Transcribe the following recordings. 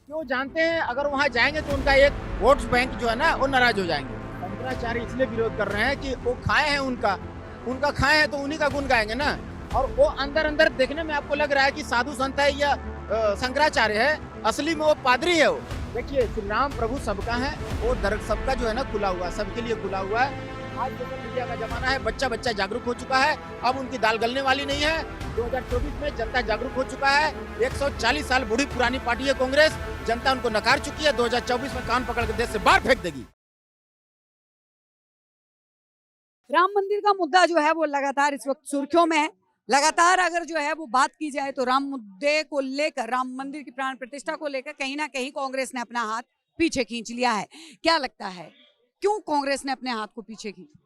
क्यों जानते हैं, अगर वहां जाएंगे तो उनका एक वोट बैंक जो है ना वो नाराज हो जाएंगे। शंकराचार्य इसलिए विरोध कर रहे हैं कि वो खाए हैं उनका उनका खाए हैं तो उन्हीं का गुण गाएंगे ना। और वो अंदर अंदर देखने में आपको लग रहा है कि साधु संत है या शंकराचार्य है, असली में वो पादरी है। वो देखिए, श्री राम प्रभु सबका है, वो दर सबका जो है ना खुला हुआ, सबके लिए खुला हुआ है। आज सोशल मीडिया का जमाना है, बच्चा बच्चा जागरूक हो चुका है, अब उनकी दाल गलने वाली नहीं है। 2024 में जनता जागरूक हो चुका है। 140 साल बूढ़ी पुरानी पार्टी है कांग्रेस, जनता उनको नकार चुकी है। 2024 में कान पकड़ के देश से बाहर फेंक देगी। राम मंदिर का मुद्दा जो है वो लगातार इस वक्त सुर्खियों में है। लगातार अगर जो है वो बात की जाए तो राम मुद्दे को लेकर, राम मंदिर की प्राण प्रतिष्ठा को लेकर कहीं ना कहीं कांग्रेस ने अपना हाथ पीछे खींच लिया है। क्या लगता है, क्यों कांग्रेस ने अपने हाथ को पीछे खींचा?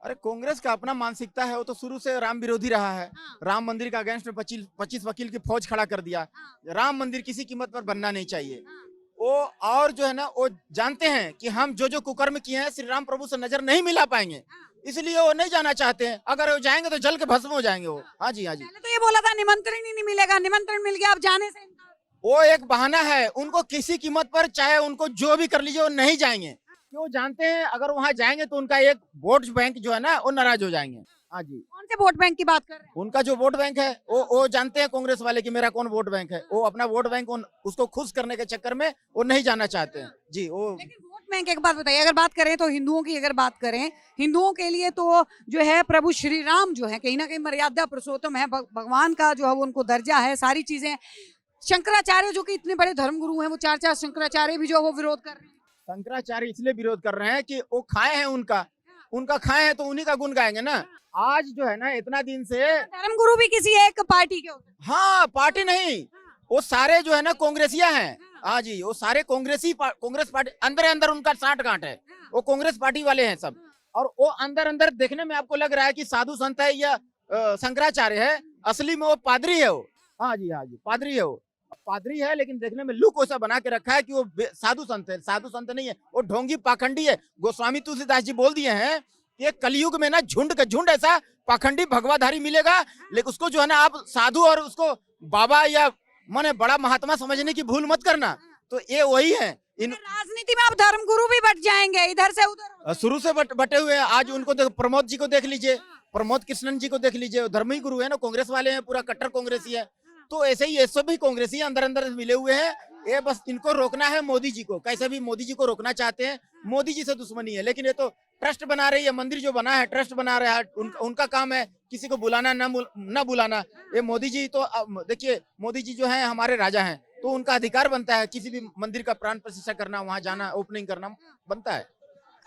अरे, कांग्रेस का अपना मानसिकता है, वो तो शुरू से राम विरोधी रहा है। हाँ। राम मंदिर का अगेंस्ट में 25 वकील की फौज खड़ा कर दिया। हाँ। राम मंदिर किसी कीमत पर बनना नहीं चाहिए। हाँ। वो और जो है ना, वो जानते हैं कि हम जो जो कुकर्म किए हैं श्री राम प्रभु से नजर नहीं मिला पाएंगे, हाँ। इसलिए वो नहीं जाना चाहते हैं। अगर वो जाएंगे तो जल के भस्म हो जाएंगे वो। हाँ जी, हाँ जी। पहले तो ये बोला था निमंत्रण ही नहीं मिलेगा, निमंत्रण मिल गया, अब जाने से इनकार। वो एक बहाना है, उनको किसी कीमत पर चाहे उनको जो भी कर लीजिए वो नहीं जाएंगे। क्यों जानते हैं, अगर वहां जाएंगे तो उनका एक वोट बैंक जो है ना वो नाराज हो जाएंगे। हाँ जी। कौन से वोट बैंक की बात कर रहे हैं? उनका जो वोट बैंक है वो जानते हैं कांग्रेस वाले कि मेरा कौन वोट बैंक है। वो अपना वोट बैंक उसको खुश करने के चक्कर में वो नहीं जाना चाहते हैं जी। वो लेकिन वोट बैंक एक बात बताइए, अगर बात करें तो हिंदुओं की, अगर बात करें हिंदुओं के लिए तो जो है प्रभु श्री राम जो है कहीं ना कहीं मर्यादा पुरुषोत्तम है, भगवान का जो है वो उनको दर्जा है, सारी चीजें। शंकराचार्य जो कि इतने बड़े धर्मगुरु हैं, वो चार शंकराचार्य भी जो है वो विरोध कर रहे हैं। शंकराचार्य इसलिए विरोध कर रहे हैं कि वो खाए हैं उनका खाए हैं तो उन्हीं का गुण गाएंगे ना। आज जो है ना, इतना दिन से धर्मगुरु भी किसी एक पार्टी के होते हैं। हाँ, पार्टी नहीं, वो सारे जो है ना कांग्रेसिया हैं। हाँ जी, वो सारे कांग्रेस पार्टी अंदर अंदर उनका साठ गांठ है, वो कांग्रेस पार्टी वाले हैं सब। और वो अंदर अंदर देखने में आपको लग रहा है कि साधु संत है या शंकराचार्य है, असली में वो पादरी है वो। हाँ जी, हाँ जी, पादरी है वो। पादरी है, लेकिन देखने में लुक वैसा बना के रखा है कि वो साधु संत है। साधु संत नहीं है, वो ढोंगी पाखंडी है। गोस्वामी तुलसीदास जी बोल दिए हैं कि कलयुग में ना झुंड का झुंड ऐसा पाखंडी भगवाधारी मिलेगा, लेकिन उसको जो है ना आप साधु और उसको बाबा या माने बड़ा महात्मा समझने की भूल मत करना। तो ये वही है। इन राजनीति में अब धर्मगुरु भी बट जाएंगे, इधर से उधर। शुरू से बटे हुए हैं। आज उनको प्रमोद जी को देख लीजिए, प्रमोद कृष्णन जी को देख लीजिए, धर्मी गुरु है ना, कांग्रेस वाले हैं, पूरा कट्टर कांग्रेसी है। तो ऐसे ही ये सब भी कांग्रेसी अंदर अंदर मिले हुए हैं। ये बस इनको रोकना है मोदी जी को, कैसे भी मोदी जी को रोकना चाहते हैं। मोदी जी से दुश्मनी है, लेकिन ये तो ट्रस्ट बना रही है, मंदिर जो बना है ट्रस्ट बना रहा है, उनका काम है किसी को बुलाना न बुलाना। ये मोदी जी तो देखिए, मोदी जी जो है हमारे राजा हैं, तो उनका अधिकार बनता है किसी भी मंदिर का प्राण प्रतिष्ठा करना, वहां जाना, ओपनिंग करना बनता है।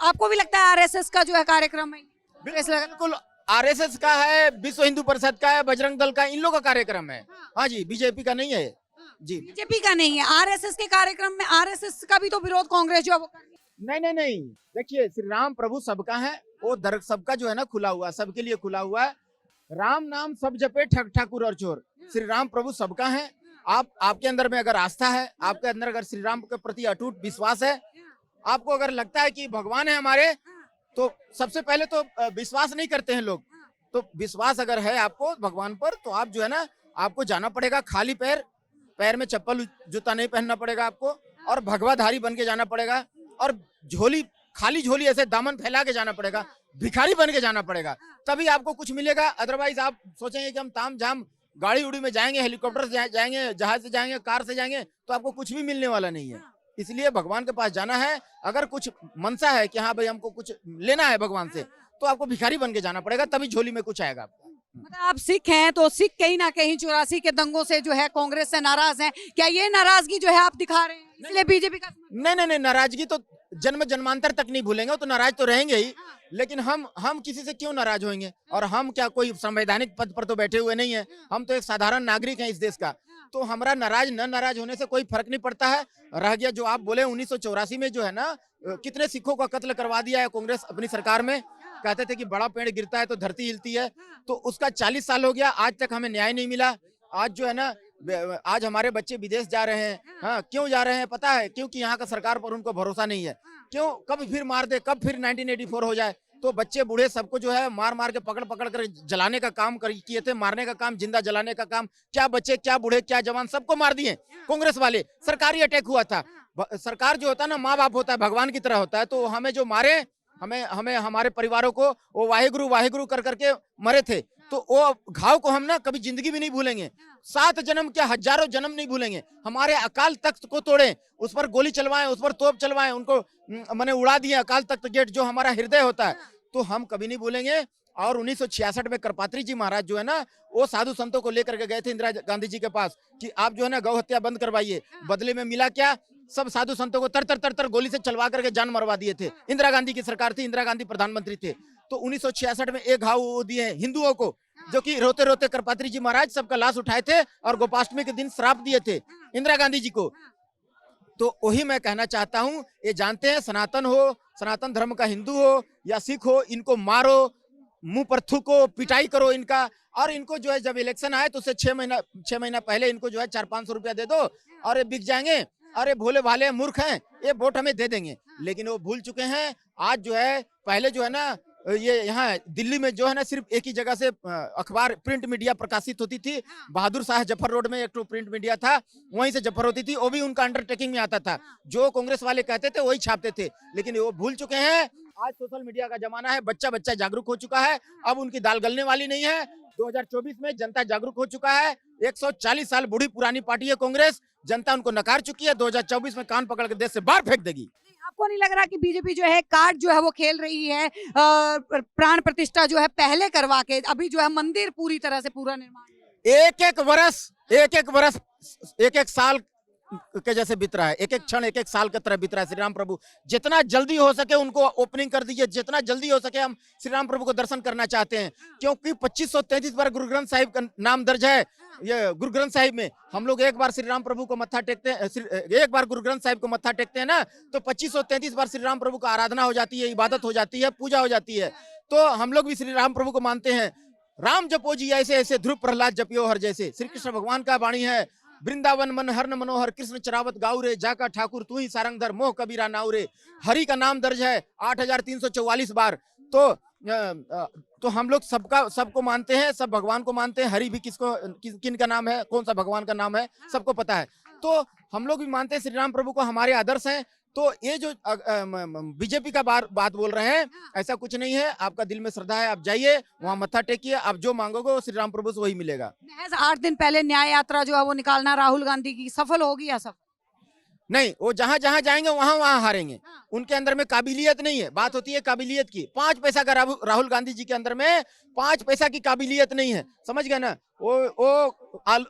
आपको भी लगता है आरएसएस का जो है कार्यक्रम है? बिल्कुल आरएसएस का है, विश्व हिंदू परिषद का है, बजरंग दल का, इन लोगों का कार्यक्रम है। हाँ जी, बीजेपी का नहीं है जी। बीजेपी का नहीं है, आरएसएस के कार्यक्रम में आरएसएस का भी तो विरोध कांग्रेस जो है वो कर रही है। नहीं, देखिए, श्री राम प्रभु सबका है, वो दर सबका जो है ना खुला हुआ, सबके लिए खुला हुआ है। राम नाम सब जपे ठग ठाकुर और चोर। श्री राम प्रभु सबका है। आपके अंदर में अगर आस्था है, आपके अंदर अगर श्री राम के प्रति अटूट विश्वास है, आपको अगर लगता है कि भगवान है हमारे, तो सबसे पहले तो विश्वास नहीं करते हैं लोग। तो विश्वास अगर है आपको भगवान पर, तो आप जो है ना, आपको जाना पड़ेगा खाली पैर में चप्पल जूता नहीं पहनना पड़ेगा आपको, और भगवाधारी बन के जाना पड़ेगा, और खाली झोली ऐसे दामन फैला के जाना पड़ेगा, भिखारी बन के जाना पड़ेगा, तभी आपको कुछ मिलेगा। अदरवाइज आप सोचेंगे कि हम ताम झाम गाड़ी उड़ी में जाएंगे, हेलीकॉप्टर से जाएंगे, जहाज से जाएंगे, कार से जाएंगे, तो आपको कुछ भी मिलने वाला नहीं है। इसलिए भगवान के पास जाना है। अगर कुछ मनसा है कि हाँ भाई हमको कुछ लेना है भगवान से, तो आपको भिखारी बन के जाना पड़ेगा, तभी झोली में कुछ आएगा आपको। मतलब आप सिख हैं, तो सिख कहीं ना कहीं 84 के दंगों से जो है कांग्रेस से नाराज हैं। क्या ये नाराजगी जो है आप दिखा रहे हैं, इसलिए बीजेपी का? नहीं, नाराजगी तो जन्मांतर तक नहीं भूलेंगे, तो नाराज तो रहेंगे ही। लेकिन हम किसी से क्यों नाराज होंगे? और हम क्या कोई संवैधानिक पद पर तो बैठे हुए नहीं है, हम तो एक साधारण नागरिक हैं इस देश का। तो हमारा नाराज होने से कोई फर्क नहीं पड़ता है। रह गया जो आप बोले 1984 में जो है ना, कितने सिखों का कत्ल करवा दिया है कांग्रेस अपनी सरकार में। कहते थे कि बड़ा पेड़ गिरता है तो धरती हिलती है, तो उसका 40 साल हो गया, आज तक हमें न्याय नहीं मिला। आज जो है ना, आज हमारे बच्चे विदेश जा रहे हैं। हाँ, क्यों जा रहे हैं पता है? क्योंकि यहाँ का सरकार पर उनको भरोसा नहीं है। क्यों, कब फिर मार दे, कब फिर 1984 हो जाए। तो बच्चे बूढ़े सबको जो है मार मार के पकड़ पकड़ कर जलाने का काम किए थे, मारने का काम, जिंदा जलाने का काम। क्या बच्चे, क्या बूढ़े, क्या जवान, सबको मार दिए कांग्रेस वाले। सरकारी अटैक हुआ था। सरकार जो होता है ना, माँ बाप होता है, भगवान की तरह होता है। तो हमें जो मारे, हमें हमारे परिवारों को वो वाहिगुरु वाहिगुरु कर करके मरे थे। तो वो घाव को हम ना कभी जिंदगी भी नहीं भूलेंगे। 7 जन्म क्या, हजारों जन्म नहीं भूलेंगे। हमारे अकाल तख्त को तोड़े, उस पर गोली चलवाएं, उस पर तोप चलवाएं, उनको मैंने उड़ा दिया अकाल तख्त गेट, जो हमारा हृदय होता है, तो हम कभी नहीं भूलेंगे। और 1966 में करपात्री जी महाराज जो है ना, वो साधु संतों को लेकर के गए थे इंदिरा गांधी जी के पास कि आप जो है ना गौ हत्या बंद करवाइए। बदले में मिला क्या? सब साधु संतों को तर गोली से चलवा करके जान मरवा दिए थे। इंदिरा गांधी की सरकार थी, इंदिरा गांधी प्रधानमंत्री थे। तो 1966 में एक घाव दिए हिंदुओं को, जो कि रोते रोते करपात्री जी महाराज सबका लाश उठाए थे और गोपाष्टमी के दिन श्राप दिए थे इंदिरा गांधी जी को। तो वही मैं कहना चाहता हूं, ये जानते हैं, सनातन हो, सनातन धर्म का हिंदू हो या सिख हो, इनको मारो, मुंह पर थूको, पिटाई करो इनका। और इनको जो है जब इलेक्शन आए तो उससे 6 महीना पहले इनको जो है 400-500 रुपया दे दो और ये बिक जाएंगे। अरे भोले भाले मूर्ख हैं, ये वोट हमें दे देंगे। लेकिन वो भूल चुके हैं। आज जो है, पहले जो है ना, ये यहाँ दिल्ली में जो है ना, सिर्फ एक ही जगह से अखबार, प्रिंट मीडिया प्रकाशित होती थी। बहादुर शाह जफर रोड में एक तो प्रिंट मीडिया था, वहीं से जफर होती थी। वो भी उनका अंडरटेकिंग में आता था, जो कांग्रेस वाले कहते थे वही छापते थे। लेकिन वो भूल चुके हैं। आज सोशल मीडिया का जमाना है, बच्चा बच्चा जागरूक हो चुका है। अब उनकी दाल गलने वाली नहीं है। 2024 में जनता जागरूक हो चुका है। 140 साल बूढ़ी पुरानी पार्टी है कांग्रेस, जनता उनको नकार चुकी है। 2024 में कान पकड़ के देश से बाहर फेंक देगी। आपको नहीं लग रहा कि बीजेपी जो है कार्ड जो है वो खेल रही है, प्राण प्रतिष्ठा जो है पहले करवा के, अभी जो है मंदिर पूरी तरह से पूरा निर्माण, एक एक साल के जैसे बीत रहा है, एक एक क्षण एक एक साल की तरह बीत रहा है। श्री राम प्रभु जितना जल्दी हो सके उनको ओपनिंग कर दीजिए, जितना जल्दी हो सके हम श्री राम प्रभु को दर्शन करना चाहते हैं। क्योंकि 2533 बार गुरु ग्रंथ साहिब का नाम दर्ज है। ये गुरु ग्रंथ साहिब में हम लोग एक बार श्री राम प्रभु को मत्था टेकते हैं, एक बार गुरु ग्रंथ साहिब को मत्था टेकते हैं ना, तो 2533 बार श्री राम प्रभु का आराधना हो जाती है, इबादत हो जाती है, पूजा हो जाती है। तो हम लोग भी श्री राम प्रभु को मानते हैं। राम जपो जी ऐसे ऐसे, ध्रुव प्रहलाद जपियो हर जैसे। श्री कृष्ण भगवान का वाणी है, वृंदावन मन हर मनोहर, कृष्ण चरावत गाऊ रे, जाका ठाकुर तू ही सारंगधर, मोह कबीरा नाऊ रे। हरि का नाम दर्ज है 8344 बार। तो हम लोग सबको मानते हैं, सब भगवान को मानते हैं। हरि भी किन का नाम है, कौन सा भगवान का नाम है, सबको पता है। तो हम लोग भी मानते हैं श्री राम प्रभु को, हमारे आदर्श हैं। तो ये जो बीजेपी का बात बोल रहे हैं, ऐसा कुछ नहीं है। आपका दिल में श्रद्धा है, आप जाइए वहाँ मत्था टेकिए, आप जो मांगोगे वो श्री राम प्रभु से वही मिलेगा। महज 8 दिन पहले न्याय यात्रा जो है वो निकालना राहुल गांधी की सफल होगी या सफल नहीं? वो जहां जहां जाएंगे वहां हारेंगे। उनके अंदर में काबिलियत नहीं है। बात होती है काबिलियत की। 5 पैसा का राहुल गांधी जी के अंदर में 5 पैसा की काबिलियत नहीं है, समझ गए ना? वो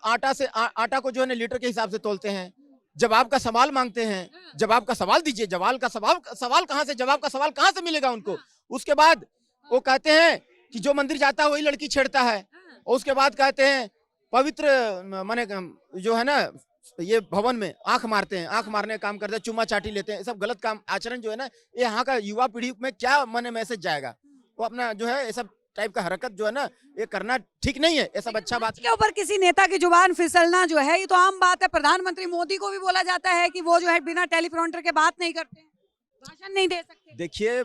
आटा को जो है ना लीटर के हिसाब से तोलते हैं। जवाब का सवाल मांगते हैं, जवाब का सवाल दीजिए। जवाब का सवाल कहाँ से, जवाब का सवाल कहाँ से मिलेगा उनको? उसके बाद वो कहते हैं कि जो मंदिर जाता है वही लड़की छेड़ता है। और उसके बाद कहते हैं पवित्र माने जो है ना, ये भवन में आंख मारते हैं, आंख मारने का काम करते हैं, चुम्मा चाटी लेते हैं। सब गलत काम आचरण जो है ना, ये यहाँ का युवा पीढ़ी में क्या मन मैसेज जाएगा? वो अपना जो है ये सब टाइप का हरकत जो है ना, ये करना ठीक नहीं है। ये सब अच्छा बात के ऊपर किसी नेता की जुबान फिसलना जो है ये तो आम बात है। प्रधानमंत्री मोदी को भी बोला जाता है कि वो जो है बिना टेलीप्रॉम्प्टर के बात नहीं करते, भाषण नहीं दे सकते। देखिए,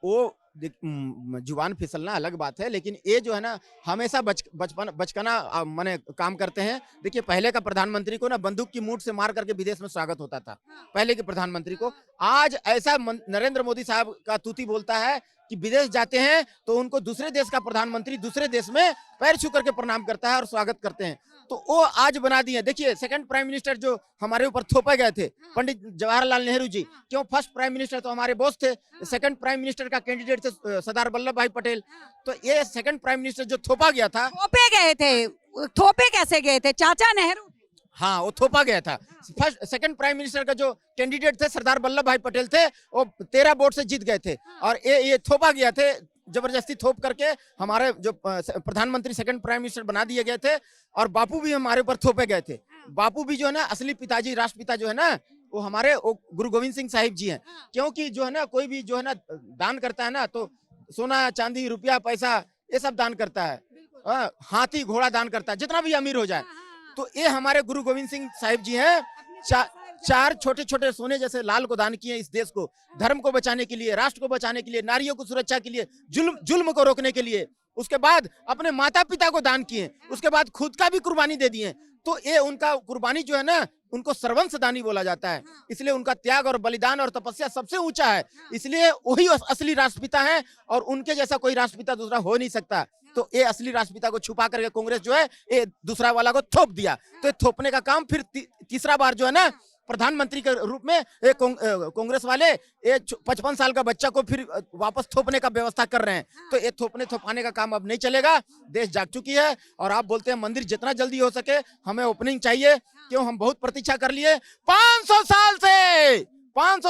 वो जुबान फिसलना अलग बात है, लेकिन ये जो है ना हमेशा बचकाना माने काम करते हैं। देखिए, पहले का प्रधानमंत्री को ना बंदूक की मूठ से मार करके विदेश में स्वागत होता था, पहले के प्रधानमंत्री को। आज ऐसा नरेंद्र मोदी साहब का तूती बोलता है कि विदेश जाते हैं तो उनको दूसरे देश का प्रधानमंत्री दूसरे देश में पैर छू करके प्रणाम करता है और स्वागत करते हैं। तो वो आज बना दिए। देखिए, सेकंड प्राइम मिनिस्टर जो हमारे ऊपर थोपे गए थे, पंडित जवाहरलाल नेहरू जी, क्यों? फर्स्ट प्राइम मिनिस्टर तो हमारे बॉस थे, सेकंड प्राइम मिनिस्टर का कैंडिडेट थे सरदार वल्लभ भाई पटेल। तो ये सेकंड प्राइम मिनिस्टर जो थोपा गया था, थोपे कैसे गए थे? चाचा नेहरू, हाँ, वो थोपा गया था। फर्स्ट सेकंड प्राइम मिनिस्टर का जो कैंडिडेट थे सरदार वल्लभ भाई पटेल थे, वो 13 वोट से जीत गए थे। और ये थोपा गया थे, जबरदस्ती थोप करके हमारे जो प्रधानमंत्री सेकंड प्राइम मिनिस्टर बना दिए गए थे। और बापू भी हमारे ऊपर थोपे गए थे। बापू भी जो है ना असली पिताजी, राष्ट्रपिता जो है ना, वो हमारे गुरु गोविंद सिंह साहिब जी हैं। क्योंकि जो है ना कोई भी जो है ना दान करता है ना, तो सोना चांदी रुपया पैसा ये सब दान करता है, हाथी घोड़ा दान करता है, जितना भी अमीर हो जाए। तो ये हमारे गुरु गोविंद सिंह साहिब जी हैं। 4 छोटे छोटे सोने जैसे लाल को दान किए इस देश को, धर्म को बचाने के लिए, राष्ट्र को बचाने के लिए, नारियों को सुरक्षा के लिए, जुल्म को रोकने के लिए। उसके बाद अपने माता पिता को दान किए, उसके बाद खुद का भी कुर्बानी दे दिए। तो ये उनका कुर्बानी जो है ना, उनको सर्वंस दानी बोला जाता है। इसलिए उनका त्याग और बलिदान और तपस्या सबसे ऊंचा है। इसलिए वही असली राष्ट्रपिता है और उनके जैसा कोई राष्ट्रपिता दूसरा हो नहीं सकता। तो ये असली राष्ट्रपिता को छुपा करके कांग्रेस जो है ये दूसरा वाला को थोप दिया। तो ये थोपने का काम फिर तीसरा बार जो है ना, प्रधानमंत्री के रूप में कांग्रेस वाले ये 55 साल का बच्चा को फिर वापस थोपने का व्यवस्था कर रहे हैं। तो ये थोपाने का काम अब नहीं चलेगा। देश जाग चुकी है। और आप बोलते हैं मंदिर जितना जल्दी हो सके हमें ओपनिंग चाहिए, क्यों हम बहुत प्रतीक्षा कर लिए। 500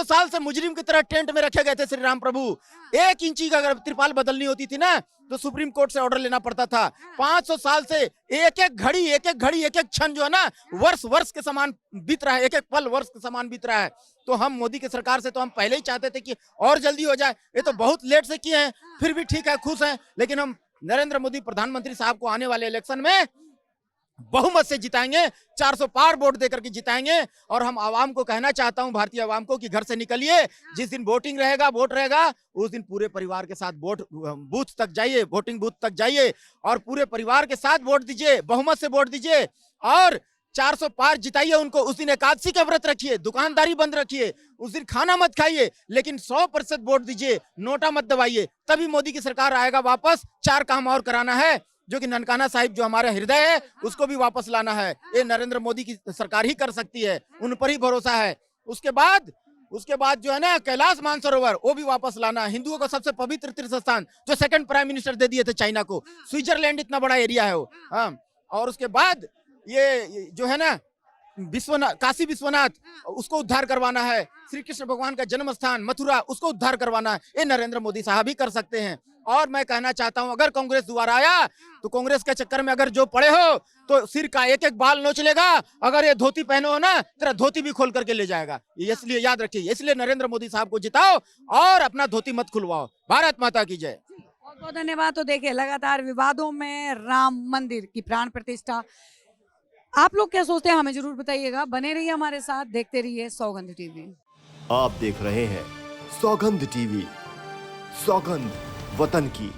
साल से मुजरिम की तरह टेंट में रखे गए थे श्री राम प्रभु। 1 इंची का अगर त्रिपाल बदलनी होती थी ना, तो सुप्रीम कोर्ट से ऑर्डर लेना पड़ता था। 500 साल से एक एक क्षण जो है ना, वर्ष के समान बीत रहा है, एक एक पल वर्ष के समान बीत रहा है। तो हम मोदी की सरकार से तो हम पहले ही चाहते थे कि और जल्दी हो जाए। ये तो बहुत लेट से किए हैं, फिर भी ठीक है, खुश हैं। लेकिन हम नरेंद्र मोदी प्रधानमंत्री साहब को आने वाले इलेक्शन में बहुमत से जिताएंगे, 400 पार वोट देकर के जिताएंगे। और हम आवाम को कहना चाहता हूं, भारतीय आवाम को, कि घर से निकलिए। जिस दिन वोटिंग रहेगा, वोट रहेगा, उस दिन पूरे परिवार के साथ बूथ तक जाइए, वोटिंग बूथ तक जाइए और पूरे परिवार के साथ वोट दीजिए, बहुमत से वोट दीजिए और 400 पार जिताइए उनको। उस दिन एकादशी का व्रत रखिए, दुकानदारी बंद रखिए, उस दिन खाना मत खाइए, लेकिन 100% वोट दीजिए, नोटा मत दबाइए। तभी मोदी की सरकार आएगा वापस। 4 काम और कराना है, जो कि ननकाना साहिब जो हमारा हृदय है उसको भी वापस लाना है। ये नरेंद्र मोदी की सरकार ही कर सकती है, उन पर ही भरोसा है। उसके बाद जो है ना, कैलाश मानसरोवर वो भी वापस लाना। हिंदुओं का सबसे पवित्र तीर्थ स्थान जो 2nd प्राइम मिनिस्टर दे दिए थे चाइना को, स्विट्जरलैंड इतना बड़ा एरिया है वो। हाँ, और उसके बाद ये जो है ना, काशी विश्वनाथ, उसको उद्धार करवाना है। श्री कृष्ण भगवान का जन्म स्थान मथुरा, उसको उद्धार करवाना है। ये नरेंद्र मोदी साहब ही कर सकते हैं। और मैं कहना चाहता हूं, अगर कांग्रेस दोबारा आया तो कांग्रेस के चक्कर में अगर जो पड़े हो तो सिर का एक एक बाल नोच लेगा। अगर ये धोती पहने हो ना, तेरा धोती भी खोल करके ले जाएगा। इसलिए याद रखिए, इसलिए नरेंद्र मोदी साहब को जिताओ और अपना धोती मत खुलवाओ। भारत माता की जय। बहुत बहुत धन्यवाद। तो देखिए, लगातार विवादों में राम मंदिर की प्राण प्रतिष्ठा, आप लोग क्या सोचते हैं हमें जरूर बताइएगा। बने रहिए हमारे साथ, देखते रहिए सौगंध टीवी। आप देख रहे हैं सौगंध टीवी, सौगंध वतन की।